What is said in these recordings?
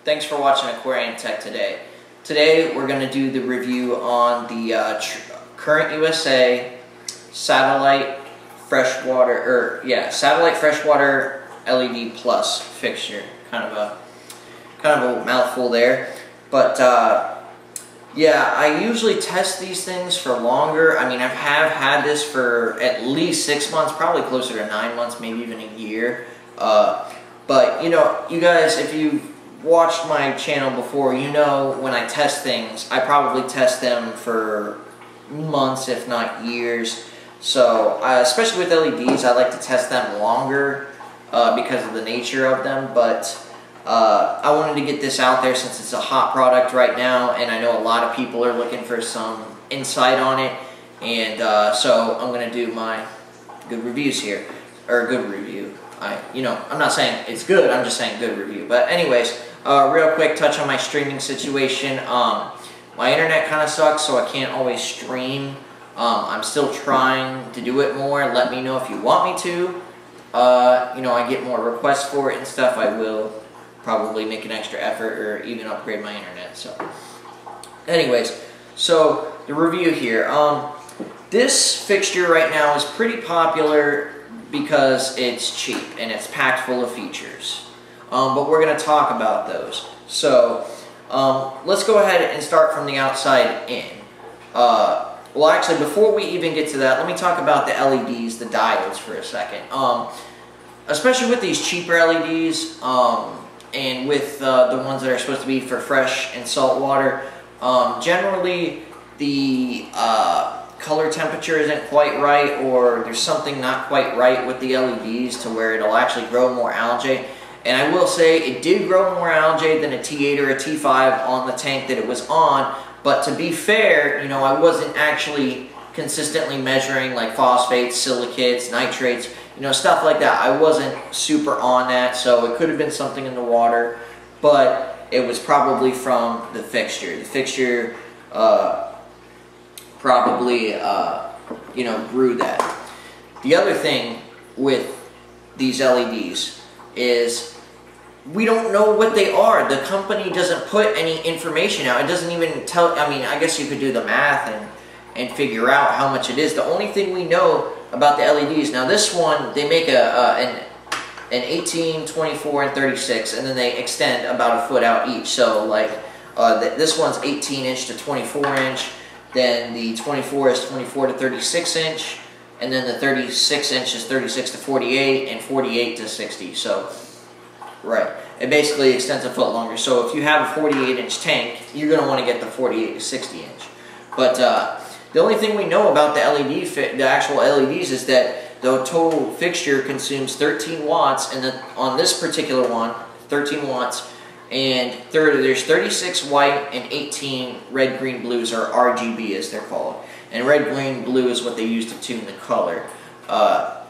Thanks for watching AquariumTech today. Today we're going to do the review on the Current USA satellite freshwater, satellite freshwater LED plus fixture. Kind of a mouthful there, but yeah, I usually test these things for longer. I mean, I have had this for at least 6 months, probably closer to 9 months, maybe even a year. But you know, you guys, if you've watched my channel before, you know when I test things, I probably test them for months, if not years. So, especially with LEDs, I like to test them longer because of the nature of them. But I wanted to get this out there since it's a hot product right now, and I know a lot of people are looking for some insight on it. And so I'm going to do my good reviews here, or good review. I'm not saying it's good, I'm just saying good review. But anyways, real quick touch on my streaming situation. My internet kind of sucks, so I can't always stream. I'm still trying to do it more. Let me know if you want me to. I get more requests for it and stuff. I will probably make an extra effort or even upgrade my internet. So anyways, so the review here. This fixture right now is pretty popular because it's cheap and it's packed full of features. But we're going to talk about those. So let's go ahead and start from the outside in. Well, actually, before we even get to that, let me talk about the LEDs, the diodes, for a second. Especially with these cheaper LEDs and with the ones that are supposed to be for fresh and salt water, generally the color temperature isn't quite right, or there's something not quite right with the LEDs to where it'll actually grow more algae. And I will say it did grow more algae than a T8 or a T5 on the tank that it was on. But to be fair, I wasn't actually consistently measuring like phosphates, silicates, nitrates, stuff like that. I wasn't super on that, so it could have been something in the water, but it was probably from the fixture. The fixture probably, grew that. The other thing with these LEDs is we don't know what they are. The company doesn't put any information out. It doesn't even tell. I mean, I guess you could do the math and figure out how much it is. The only thing we know about the LEDs, now this one, they make an 18, 24, and 36, and then they extend about a foot out each. So like this one's 18-inch to 24-inch, then the 24 is 24 to 36-inch, and then the 36-inch is 36 to 48, and 48 to 60. So, right, it basically extends a foot longer. So if you have a 48-inch tank, you're going to want to get the 48 to 60-inch. But the only thing we know about the actual LEDs is that the total fixture consumes 13 watts, and on this particular one, 13 watts, and there's 36 white and 18 red, green, blues, or RGB as they're called. And red, green, blue is what they use to tune the color. But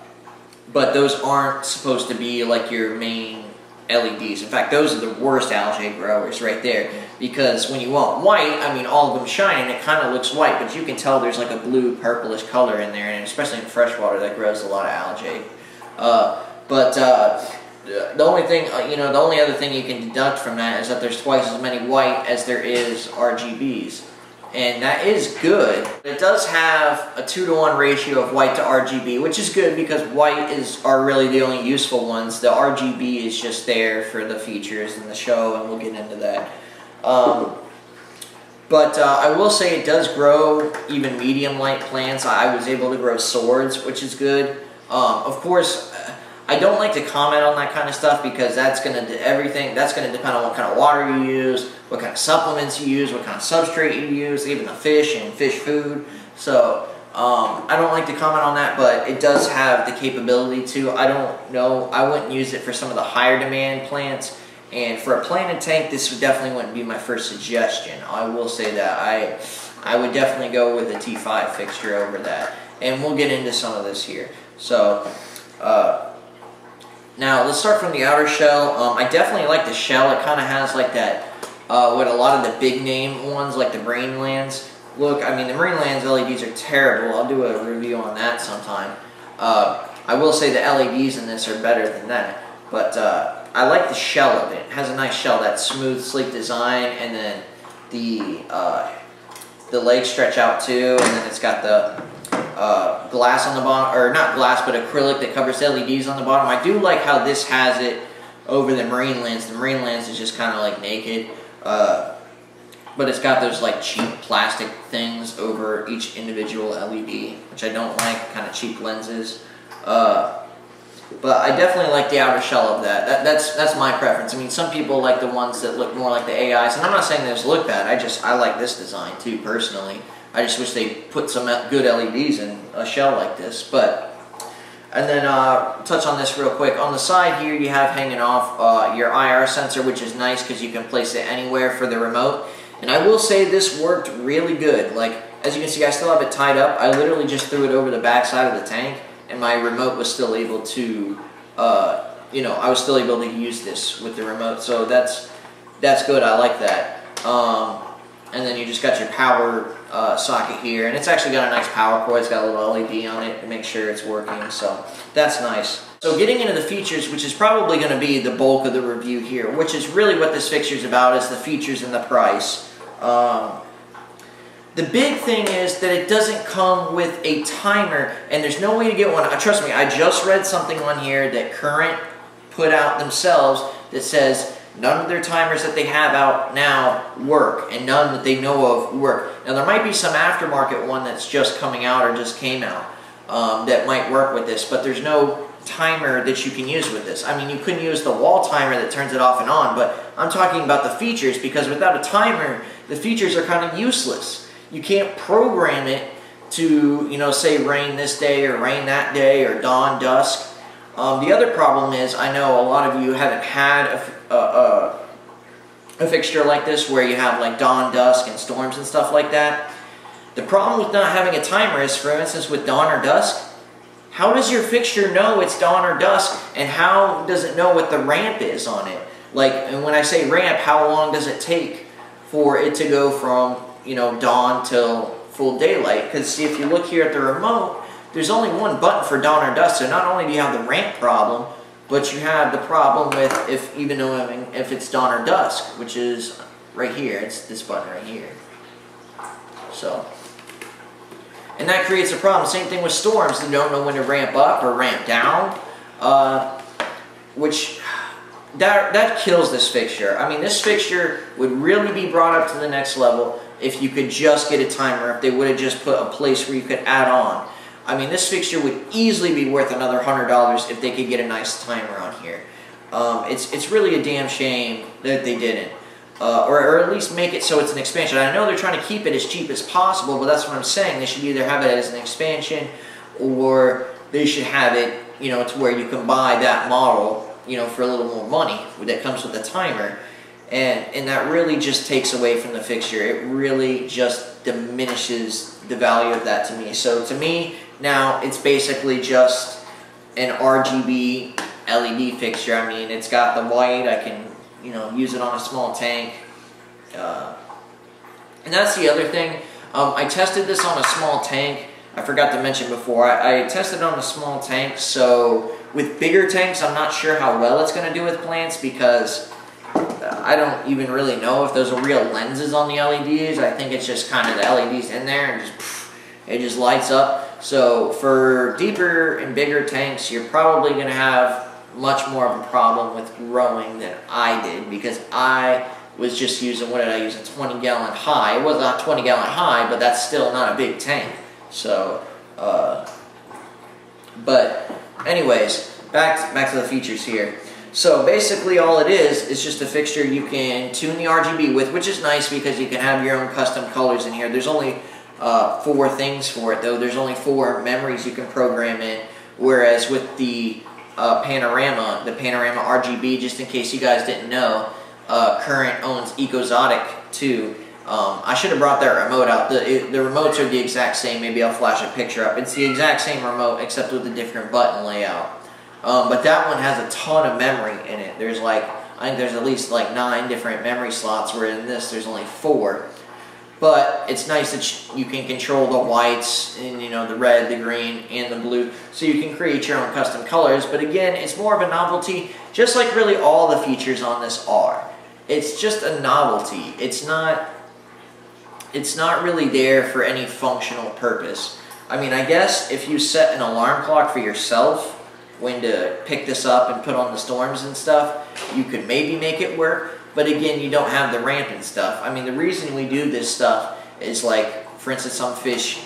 those aren't supposed to be like your main LEDs. In fact, those are the worst algae growers right there, because when you want white, I mean, all of them shine and it kind of looks white, but you can tell there's like a blue purplish color in there, and especially in freshwater that grows a lot of algae. The only thing, the only other thing you can deduct from that is that there's twice as many white as there is RGBs. And that is good. It does have a 2-to-1 ratio of white to RGB, which is good because white are really the only useful ones. The RGB is just there for the features and the show, and we'll get into that. I will say it does grow even medium light plants. I was able to grow swords, which is good. Of course, I don't like to comment on that kind of stuff because that's going to depend on what kind of water you use, what kind of supplements you use, what kind of substrate you use, even the fish and fish food. So I don't like to comment on that, but it does have the capability to. I don't know. I wouldn't use it for some of the higher demand plants, and for a planted tank, this definitely wouldn't be my first suggestion. I will say that I would definitely go with a T5 fixture over that, and we'll get into some of this here. So. Now, let's start from the outer shell. I definitely like the shell. It kind of has like that, what a lot of the big name ones, like the Brainlands, look. I mean, the Brainlands LEDs are terrible. I'll do a review on that sometime. I will say the LEDs in this are better than that. But I like the shell of it. It has a nice shell, that smooth, sleek design, and then the legs stretch out too, and then it's got the glass on the bottom, or not glass, but acrylic that covers LEDs on the bottom. I do like how this has it over the marine lens. The marine lens is just kind of like naked, but it's got those like cheap plastic things over each individual LED, which I don't like, kind of cheap lenses. But I definitely like the outer shell of that. That's my preference. I mean, some people like the ones that look more like the AIs, and I'm not saying those look bad. I like this design too, personally. I just wish they put some good LEDs in a shell like this. And then touch on this real quick. On the side here, you have hanging off your IR sensor, which is nice because you can place it anywhere for the remote. And I will say this worked really good. Like, as you can see, I still have it tied up. I literally just threw it over the back side of the tank, and my remote was still able to, you know, I was still able to use this with the remote. So that's good. I like that. And then you just got your power socket here, and it's actually got a nice power cord. It's got a little LED on it to make sure it's working, so that's nice. So getting into the features, which is probably going to be the bulk of the review here, which is really what this fixture is about, is the features and the price. The big thing is that it doesn't come with a timer, and there's no way to get one. Trust me, I just read something on here that Current put out themselves that says none of their timers that they have out now work, and none that they know of work. Now, there might be some aftermarket one that's just coming out or just came out that might work with this, but there's no timer that you can use with this. I mean, you couldn't use the wall timer that turns it off and on, but I'm talking about the features, because without a timer, the features are kind of useless. You can't program it to, you know, say rain this day or rain that day or dawn, dusk. The other problem is, I know a lot of you haven't had a fixture like this where you have like dawn, dusk, and storms and stuff like that. The problem with not having a timer is, for instance, with dawn or dusk, how does your fixture know it's dawn or dusk, and how does it know what the ramp is on it? Like, and when I say ramp, how long does it take for it to go from, you know, dawn till full daylight? Because see, if you look here at the remote, there's only one button for dawn or dusk, so not only do you have the ramp problem, but you have the problem with if it's dawn or dusk, which is right here. It's this button right here. So, and that creates a problem. Same thing with storms. You don't know when to ramp up or ramp down, which that kills this fixture. I mean, this fixture would really be brought up to the next level if you could just get a timer, if they would have just put a place where you could add on. I mean, this fixture would easily be worth another $100 if they could get a nice timer on here. It's really a damn shame that they didn't. Or at least make it so it's an expansion. I know they're trying to keep it as cheap as possible, but that's what I'm saying. They should either have it as an expansion, or they should have it, you know, to where you can buy that model, you know, for a little more money that comes with a timer. And that really just takes away from the fixture. It really just diminishes the value of that to me. So to me, now it's basically just an RGB LED fixture. I mean, it's got the white. I can, you know, use it on a small tank. And that's the other thing. I tested this on a small tank. I forgot to mention before. I tested on a small tank. So with bigger tanks, I'm not sure how well it's going to do with plants, because I don't even really know if those are real lenses on the LEDs. I think it's just kind of the LEDs in there, and just it just lights up. So for deeper and bigger tanks, you're probably going to have much more of a problem with growing than I did, because I was just using, what did I use, a 20-gallon high. It was not a 20-gallon high, but that's still not a big tank. So, but anyways, back to the features here. So basically all it is just a fixture you can tune the RGB with, which is nice because you can have your own custom colors in here. There's only 4 things for it though. There's only 4 memories you can program in, whereas with the Panorama RGB, just in case you guys didn't know, Current owns Ecozotic too. I should have brought that remote out. The remotes are the exact same. Maybe I'll flash a picture up. It's the exact same remote except with a different button layout. But that one has a ton of memory in it. There's like, I think there's at least like 9 different memory slots, where in this there's only 4. but it's nice that you can control the whites and, you know, the red, the green, and the blue, so you can create your own custom colors. But again, it's more of a novelty, just like really all the features on this are. It's just a novelty. It's not really there for any functional purpose. I mean, I guess if you set an alarm clock for yourself when to pick this up and put on the storms and stuff, you could maybe make it work. But again, you don't have the ramp and stuff. I mean, the reason we do this stuff is, like, for instance, some fish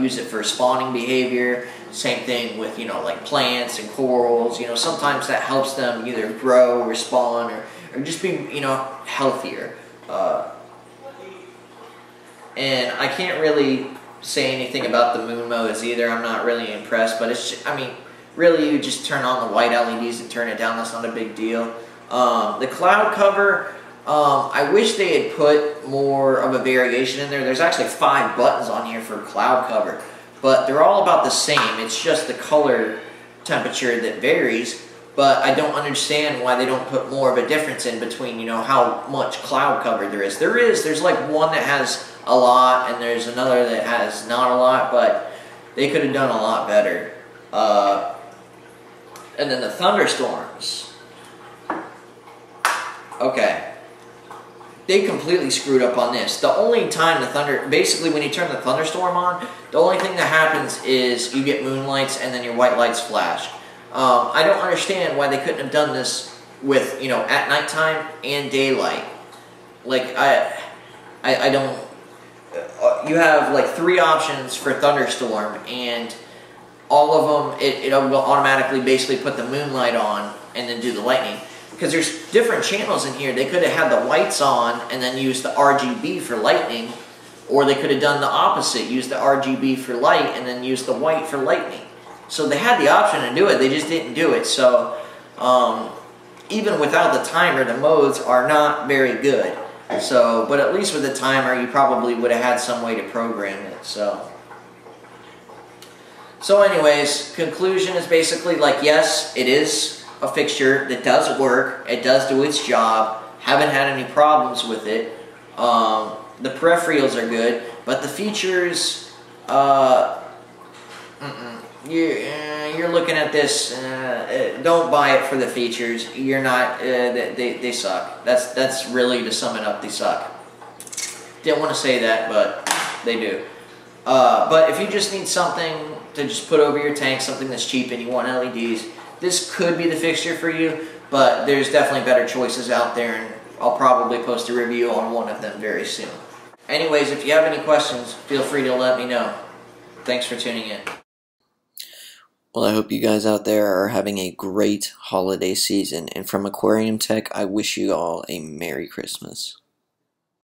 use it for spawning behavior. Same thing with, you know, like plants and corals. You know, sometimes that helps them either grow or spawn or just be, you know, healthier. And I can't really say anything about the moon modes either. I'm not really impressed, but it's just, I mean, really, you just turn on the white LEDs and turn it down. That's not a big deal. The cloud cover, I wish they had put more of a variation in there. There's actually 5 buttons on here for cloud cover, but they're all about the same. It's just the color temperature that varies, but I don't understand why they don't put more of a difference in between, you know, how much cloud cover there is. There's like one that has a lot, and there's another that has not a lot, but they could have done a lot better. And then the thunderstorms. Okay, they completely screwed up on this. The only time basically when you turn the thunderstorm on, the only thing that happens is you get moonlights and then your white lights flash. I don't understand why they couldn't have done this with, you know, at nighttime and daylight. Like, I don't, you have like 3 options for thunderstorm, and all of them, it will automatically basically put the moonlight on and then do the lightning. Because there's different channels in here. They could have had the whites on and then used the RGB for lightning, or they could have done the opposite, used the RGB for light and then used the white for lightning. So they had the option to do it, they just didn't do it. So even without the timer, the modes are not very good. So, but at least with the timer, you probably would have had some way to program it. So anyways, conclusion is basically like, yes, it is a fixture that does work, it does do its job, haven't had any problems with it. The peripherals are good, but the features, you're looking at this, don't buy it for the features. You're not, they suck. That's really, to sum it up, they suck. Didn't want to say that, but they do. But if you just need something to just put over your tank, something that's cheap and you want LEDs, this could be the fixture for you, but there's definitely better choices out there, and I'll probably post a review on one of them very soon. Anyways, if you have any questions, feel free to let me know. Thanks for tuning in. Well, I hope you guys out there are having a great holiday season, and from AquariumTech, I wish you all a Merry Christmas.